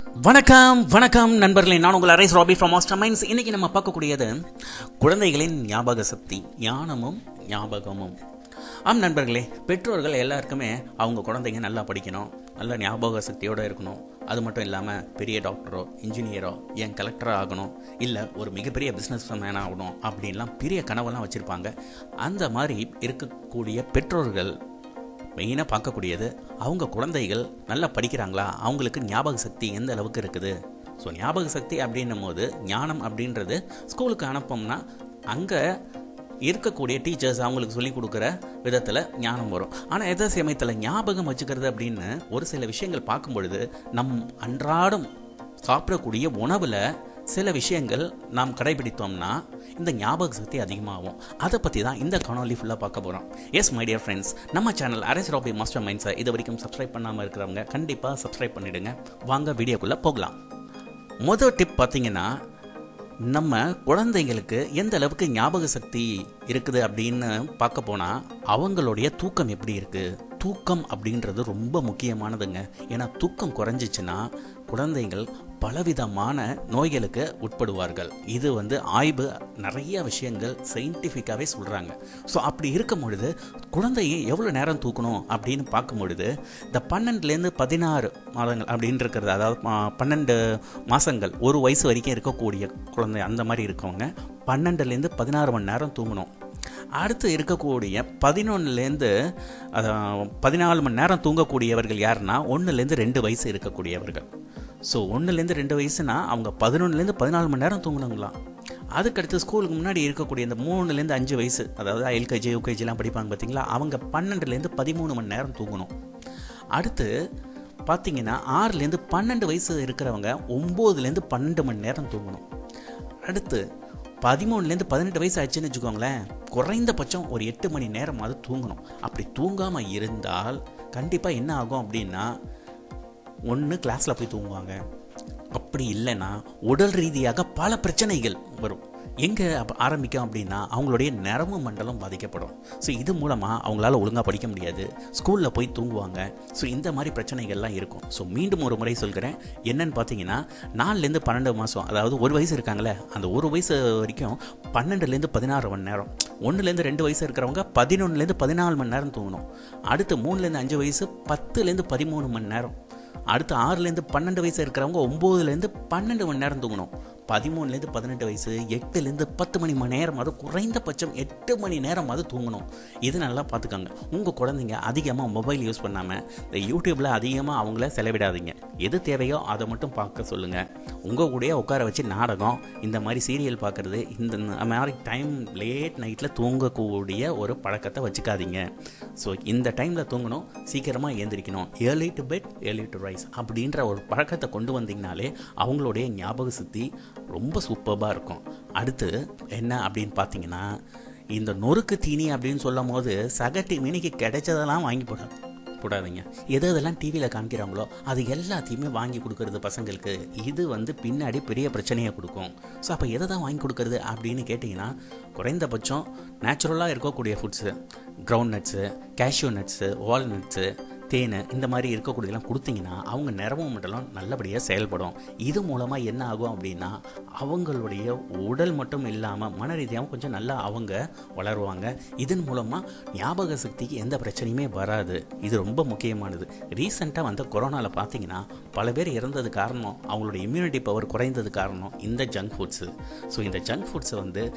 வணக்கம் வணக்கம் நண்பர்களே, நான் உங்கள் அரேஸ் ராபி ஃப்ரம் மாஸ்டர் மைண்ட்ஸ். இன்னைக்கு நம்ம பார்க்கக்கூடியது குழந்தைகளின் ஞாபக சக்தி, ஞானமும் ஞாபகமும். ஆம் நண்பர்களே, பெற்றோர்கள் எல்லாருக்குமே அவங்க குழந்தைங்க நல்லா படிக்கணும், நல்ல ஞாபக சக்தியோடு இருக்கணும். அது மட்டும் இல்லாமல் பெரிய டாக்டரோ இன்ஜினியரோ ஏன் கலெக்டரோ ஆகணும், இல்லை ஒரு மிகப்பெரிய பிஸ்னஸ் மேன் ஆகணும் அப்படின்லாம் பெரிய கனவெல்லாம் வச்சுருப்பாங்க. அந்த மாதிரி இருக்கக்கூடிய பெற்றோர்கள் மெயினாக பார்க்கக்கூடியது அவங்க குழந்தைகள் நல்லா படிக்கிறாங்களா, அவங்களுக்கு ஞாபக சக்தி எந்த அளவுக்கு இருக்குது. ஸோ ஞாபக சக்தி அப்படின்னும் போது ஞானம் அப்படின்றது ஸ்கூலுக்கு அனுப்போம்னா அங்கே இருக்கக்கூடிய டீச்சர்ஸ் அவங்களுக்கு சொல்லிக் கொடுக்குற விதத்தில் ஞானம் வரும். ஆனால் எதே சமயத்தில் ஞாபகம் வச்சுக்கிறது அப்படின்னு ஒரு சில விஷயங்கள் பார்க்கும் பொழுது நம் அன்றாடம் சாப்பிடக்கூடிய உணவில் சில விஷயங்கள் நாம் கடைபிடித்தோம்னா இந்த ஞாபக சக்தி அதிகமாகும். அதை பற்றி தான் இந்த காணொலி ஃபுல்லாக பார்க்க போகிறோம். எஸ் மை டியர் ஃப்ரெண்ட்ஸ், நம்ம சேனல் அரேஸ் ராபி மாஸ்டர் மைண்ட்ஸை இது வரைக்கும் சப்ஸ்கிரைப் பண்ணாமல் இருக்கிறவங்க கண்டிப்பாக சப்ஸ்கிரைப் பண்ணிவிடுங்க. வாங்க வீடியோக்குள்ளே போகலாம். மொதல் டிப் பார்த்தீங்கன்னா, நம்ம குழந்தைங்களுக்கு எந்த அளவுக்கு ஞாபக சக்தி இருக்குது அப்படின்னு பார்க்க போனால் அவங்களுடைய தூக்கம் எப்படி இருக்குது. தூக்கம் அப்படின்றது ரொம்ப முக்கியமானதுங்க. ஏன்னா தூக்கம் குறைஞ்சிச்சுன்னா குழந்தைகள் பலவிதமான நோய்களுக்கு உட்படுவார்கள். இது ஆய்வு நிறைய விஷயங்கள் சயின்டிஃபிக்காகவே சொல்கிறாங்க. ஸோ அப்படி இருக்கும் பொழுது குழந்தையை எவ்வளோ நேரம் தூக்கணும் அப்படின்னு பார்க்கும் பொழுது இந்த 12லேருந்து 16 மாதங்கள் அப்படின்னு இருக்கிறது, அதாவது 12 மாதங்கள், ஒரு வயசு வரைக்கும் இருக்கக்கூடிய குழந்தை அந்த மாதிரி இருக்கவங்க 12லேருந்து 16 மணி நேரம் தூங்கணும். அடுத்து இருக்கக்கூடிய 11லேருந்து 14 மணி நேரம் தூங்கக்கூடியவர்கள் யாருன்னா 1லேருந்து 2 வயசு இருக்கக்கூடியவர்கள். ஸோ 1லேருந்து 2 வயசுனா அவங்க 11லேருந்து 14 மணி நேரம் தூங்கணுங்களாம். அதுக்கடுத்து ஸ்கூலுக்கு முன்னாடி இருக்கக்கூடிய இந்த 3லேருந்து 5 வயசு, அதாவது எல்கேஜி யூகேஜிலாம் படிப்பாங்க பார்த்தீங்களா, அவங்க 12லேருந்து 13 மணி நேரம் தூங்கணும். அடுத்து பார்த்தீங்கன்னா 6லேருந்து 12 வயசு இருக்கிறவங்க 9லேருந்து 12 மணி நேரம் தூங்கணும். அடுத்து 13லேருந்து 18 வயசு ஆச்சுன்னு வச்சுக்கோங்களேன், குறைந்தபட்சம் ஒரு 8 மணி நேரமாவது தூங்கணும். அப்படி தூங்காமல் இருந்தால் கண்டிப்பாக என்ன ஆகும் அப்படின்னா, ஒன்று கிளாஸில் போய் தூங்குவாங்க, அப்படி இல்லைன்னா உடல் ரீதியாக பல பிரச்சனைகள் வரும். எங்கே ஆரம்பிக்கும் அப்படின்னா அவங்களுடைய நரம்பு மண்டலம் பாதிக்கப்படும். ஸோ இது மூலமாக அவங்களால ஒழுங்காக படிக்க முடியாது, ஸ்கூலில் போய் தூங்குவாங்க. ஸோ இந்த மாதிரி பிரச்சனைகள்லாம் இருக்கும். ஸோ மீண்டும் ஒரு முறை சொல்கிறேன், என்னன்னு பார்த்தீங்கன்னா 4லேருந்து 12 மாதம், அதாவது ஒரு வயசு இருக்காங்களே, அந்த ஒரு வயசு வரைக்கும் 12லேருந்து 16 மணி நேரம். 1லேருந்து 2 வயசு இருக்கிறவங்க 11லேருந்து 14 மணி நேரம் தூங்கணும். அடுத்து 3லேருந்து 5 வயசு 10லேருந்து 13 மணி நேரம். அடுத்து 6லேருந்து 12 வயசு இருக்கிறவங்க 9லேருந்து 12 மணி நேரம் தூங்கணும். 13லேருந்து 18 வயசு 8லேருந்து 10 மணி நேரம், அது குறைந்தபட்சம் 8 மணி நேரமாவது தூங்கணும். இது நல்லா பார்த்துக்கோங்க. உங்கள் குழந்தைங்க அதிகமாக மொபைல் யூஸ் பண்ணாமல் இந்த யூடியூப்பில் அதிகமாக அவங்கள செலவிடாதீங்க. எது தேவையோ அதை மட்டும் பார்க்க சொல்லுங்கள். உங்கள் கூடயே உட்கார வச்சு நாடகம், இந்த மாதிரி சீரியல் பார்க்குறது, இந்த மாதிரி டைம் லேட் நைட்டில் தூங்கக்கூடிய ஒரு பழக்கத்தை வச்சுக்காதீங்க. ஸோ இந்த டைமில் தூங்கணும், சீக்கிரமாக எழுந்திரிக்கணும். Early to bed early to rise அப்படின்ற ஒரு பழக்கத்தை கொண்டு வந்தீங்கனாலே அவங்களுடைய ஞாபக சக்தி ரொம்ப சூப்பராக இருக்கும். அடுத்து என்ன அப்படின்னு பார்த்தீங்கன்னா, இந்த நொறுக்கு தீனி அப்படின்னு சொல்லும் போது சகட்டி மீனிக்கு கிடைச்சதெல்லாம் வாங்கி போடாதீங்க. எதெல்லாம் டிவியில் காமிக்கிறாங்களோ அது எல்லாத்தையுமே வாங்கி கொடுக்கறது பசங்களுக்கு, இது பின்னாடி பெரிய பிரச்சனையை கொடுக்கும். ஸோ அப்போ எதை தான் வாங்கி கொடுக்கறது அப்படின்னு கேட்டிங்கன்னா, குறைந்தபட்சம் நேச்சுரலாக இருக்கக்கூடிய foods, groundnuts, cashew nuts, walnuts, தேன், இந்த மாதிரி இருக்கக்கூடியதெல்லாம் கொடுத்தீங்கன்னா அவங்க நரம்பு மண்டலம் நல்லபடியாக செயல்படும். இது மூலமாக என்ன ஆகும் அப்படின்னா அவங்களுடைய உடல் மட்டும் இல்லாமல் மன ரீதியாகவும் கொஞ்சம் நல்லா அவங்க வளருவாங்க. இதன் மூலமாக ஞாபக சக்திக்கு எந்த பிரச்சனையுமே வராது. இது ரொம்ப முக்கியமானது. ரீசெண்டாக வந்த கொரோனாவில் பார்த்தீங்கன்னா பல பேர் இறந்தது காரணம், அவங்களுடைய இம்யூனிட்டி பவர் குறைந்தது காரணம் இந்த ஜங்க் ஃபுட்ஸு. ஸோ இந்த ஜங்க் ஃபுட்ஸை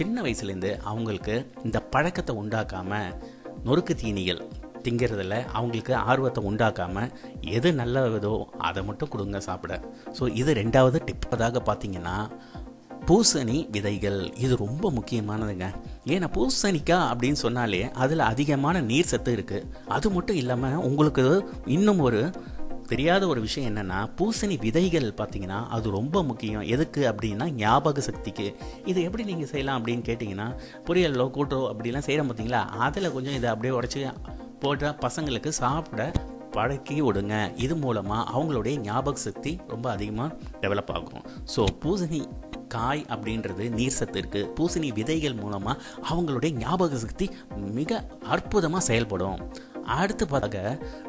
சின்ன வயசுலேருந்து அவங்களுக்கு இந்த பழக்கத்தை உண்டாக்காமல் நொறுக்கு தீனிகள் திங்கிறதுல அவங்களுக்கு ஆர்வத்தை உண்டாக்காமல் எது நல்லதோ அதை மட்டும் கொடுங்க சாப்பிட. ஸோ இது 2வது டிப். அதாக பார்த்தீங்கன்னா பூசணி விதைகள், இது ரொம்ப முக்கியமானதுங்க. ஏன்னா பூசணிக்காய் அப்படின்னு சொன்னாலே அதில் அதிகமான நீர் சத்து இருக்குது. அது மட்டும் இல்லாமல் உங்களுக்கு இன்னும் ஒரு தெரியாத ஒரு விஷயம் என்னென்னா, பூசணி விதைகள் பார்த்தீங்கன்னா அது ரொம்ப முக்கியம். எதுக்கு அப்படின்னா ஞாபக சக்திக்கு. இது எப்படி நீங்கள் செய்யலாம் அப்படின்னு கேட்டிங்கன்னா, பொரியலோ கூட்டோ அப்படிலாம் செய்கிறோம் பார்த்தீங்களா, அதில் கொஞ்சம் இதை அப்படியே உடச்சி போட்ட பசங்களுக்கு சாப்பிட பழக்கி விடுங்க. இது மூலமாக அவங்களுடைய ஞாபக சக்தி ரொம்ப அதிகமாக டெவலப் ஆகும். ஸோ பூசணி காய் அப்படின்றது நீர் சத்து இருக்குது. பூசணி விதைகள் மூலமாக அவங்களுடைய ஞாபக சக்தி மிக அற்புதமாக செயல்படும். அடுத்து பார்க்க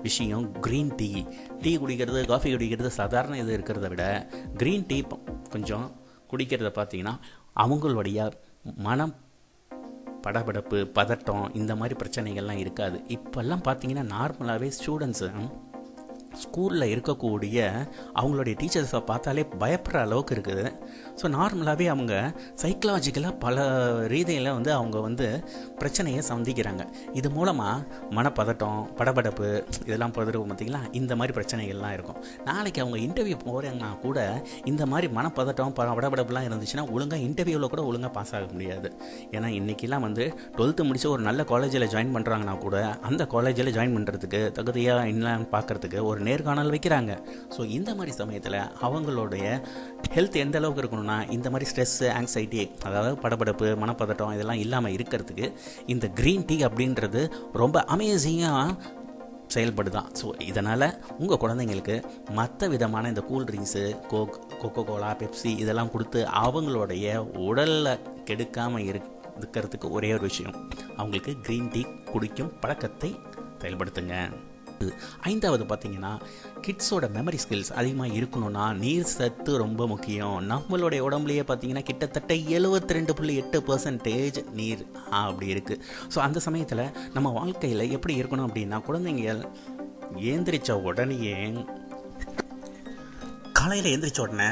விஷயம் க்ரீன் டீ. டீ குடிக்கிறது, காஃபி குடிக்கிறது சாதாரண இது இருக்கிறத விட க்ரீன் டீ கொஞ்சம் குடிக்கிறத பார்த்தீங்கன்னா அவங்களுடைய மனம் படபடப்பு, பதட்டம், இந்த மாதிரி பிரச்சனைகள்லாம் இருக்காது. இப்போல்லாம் பார்த்தீங்கன்னா நார்மலாகவே ஸ்டூடெண்ட்ஸு ஸ்கூலில் இருக்கக்கூடிய அவங்களுடைய டீச்சர்ஸை பார்த்தாலே பயப்படுற அளவுக்கு இருக்குது. ஸோ நார்மலாகவே அவங்க சைக்கலாஜிக்கலாக பல ரீதியில் அவங்க பிரச்சனையை சந்திக்கிறாங்க. இது மூலமாக மனப்பதட்டம், படபடப்பு இதெல்லாம் பதறும் பார்த்திங்களா, இந்த மாதிரி பிரச்சனைகள்லாம் இருக்கும். நாளைக்கு அவங்க இன்டர்வியூ போகிறாங்கன்னா கூட இந்த மாதிரி மனப்பதட்டம், படபடப்புலாம் இருந்துச்சுன்னா ஒழுங்காக இன்டர்வியூவில் கூட ஒழுங்காக பாஸ் ஆக முடியாது. ஏன்னா இன்றைக்கெல்லாம் 12th முடிச்சு ஒரு நல்ல காலேஜில் ஜாயின் பண்ணுறாங்கன்னா கூட அந்த காலேஜில் ஜாயின் பண்ணுறதுக்கு தகுதியாக என்னன்னு பார்க்குறதுக்கு ஒரு நேர்காணல் வைக்கிறாங்க. ஸோ இந்த மாதிரி சமயத்தில் அவங்களுடைய ஹெல்த் எந்த அளவுக்கு இருக்கணும்னா இந்த மாதிரி ஸ்ட்ரெஸ்ஸு, ஆங்ஸைட்டி, அதாவது படபடப்பு, மனப்பதட்டம் இதெல்லாம் இல்லாமல் இருக்கிறதுக்கு இந்த க்ரீன் டீ அப்படின்றது ரொம்ப அமேசிங்காக செயல்படுதான். ஸோ இதனால் உங்கள் குழந்தைங்களுக்கு மற்ற விதமான இந்த கூல்ட்ரிங்க்ஸு, கொக்கோ கோலா, பெப்சி இதெல்லாம் கொடுத்து அவங்களுடைய உடலில் கெடுக்காமல் இருக்கிறதுக்கு ஒரே ஒரு விஷயம், அவங்களுக்கு க்ரீன் டீ குடிக்கும் பழக்கத்தை செயல்படுத்துங்க. 5வது பார்த்தீங்கன்னா கிட்ஸோட மெமரி ஸ்கில்ஸ் அதிகமாக இருக்கணும்னா நீர் சத்து ரொம்ப முக்கியம். நம்மளுடைய உடம்புலையே பார்த்தீங்கன்னா கிட்டத்தட்ட 72.8% நீர் அப்படி இருக்குது. ஸோ அந்த சமயத்தில் நம்ம வாழ்க்கையில் எப்படி இருக்கணும் அப்படின்னா, குழந்தைங்க ஏந்திரிச்ச உடனேயே காலையில் ஏந்திரிச்ச உடனே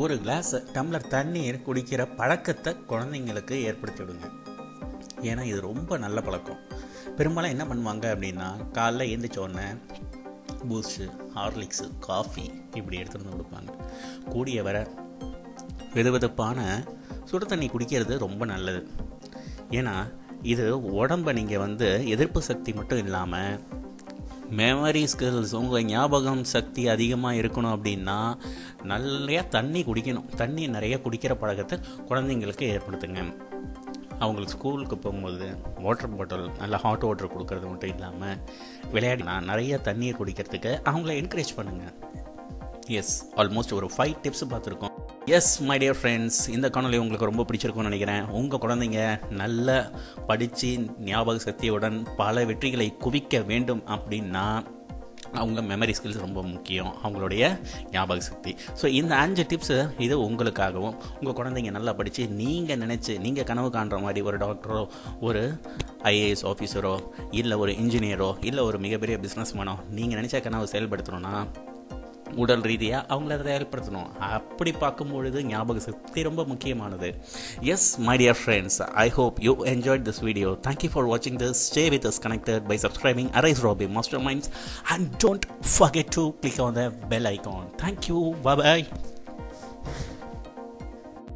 ஒரு கிளாஸ் டம்ளர் தண்ணீர் குடிக்கிற பழக்கத்தை குழந்தைங்களுக்கு ஏற்படுத்தி விடுங்க. ஏன்னா இது ரொம்ப நல்ல பழக்கம். பெரும்பாலும் என்ன பண்ணுவாங்க அப்படின்னா, காலைல எழுந்திரிச்ச உடனே பூஸ்ட்டு, ஹார்லிக்ஸு, காஃபி இப்படி எடுத்துகிட்டு வந்து கொடுப்பாங்க. கூடிய வர வெதுவெதுப்பான சுடு தண்ணி குடிக்கிறது ரொம்ப நல்லது. ஏன்னா இது உடம்பை நீங்கள் எதிர்ப்பு சக்தி மட்டும் இல்லாமல் மெமரி ஸ்கில்ஸ், உங்கள் ஞாபகம் சக்தி அதிகமாக இருக்கணும் அப்படின்னா நிறையா தண்ணி குடிக்கணும். தண்ணி நிறைய குடிக்கிற பழக்கத்தை குழந்தைங்களுக்கு ஏற்படுத்துங்க. அவங்களுக்கு ஸ்கூலுக்கு போகும்போது வாட்டர் பாட்டில், நல்லா ஹாட் வாட்டர் கொடுக்கறது மட்டும் இல்லாமல் விளையாடினா நிறைய தண்ணியை குடிக்கிறதுக்கு அவங்கள என்கரேஜ் பண்ணுங்கள். எஸ், ஆல்மோஸ்ட் ஒரு 5 டிப்ஸ் பார்த்துருக்கோம். எஸ் மை டியர் ஃப்ரெண்ட்ஸ், இந்த காணொலி உங்களுக்கு ரொம்ப பிடிச்சிருக்கும்னு நினைக்கிறேன். உங்கள் குழந்தைங்க நல்லா படித்து ஞாபக சக்தியுடன் பல வெற்றிகளை குவிக்க வேண்டும் அப்படின்னா அவங்க மெமரி ஸ்கில்ஸ் ரொம்ப முக்கியம், அவங்களுடைய ஞாபக சக்தி. ஸோ இந்த 5 டிப்ஸு இது உங்களுக்காகவும், உங்கள் குழந்தைங்க நல்லா படித்து நீங்கள் கனவு காண்ற மாதிரி ஒரு டாக்டரோ, ஒரு ஐஏஎஸ் ஆஃபீஸரோ, இல்லை ஒரு இன்ஜினியரோ, இல்லை ஒரு மிகப்பெரிய பிஸ்னஸ்மேனோ நீங்கள் நினச்ச கனவு செயல்படுத்தணும்னா உடல் ரீதியாக அவங்கள அதை செயல்படுத்தணும். அப்படி பார்க்கும்பொழுது ஞாபக சக்தி ரொம்ப முக்கியமானது. S my dear friends, I hope you enjoyed this video. Thank you for watching this. Stay with us connected by subscribing Arise Robbie Masterminds and don't forget to click on the bell icon. Thank you. Bye bye.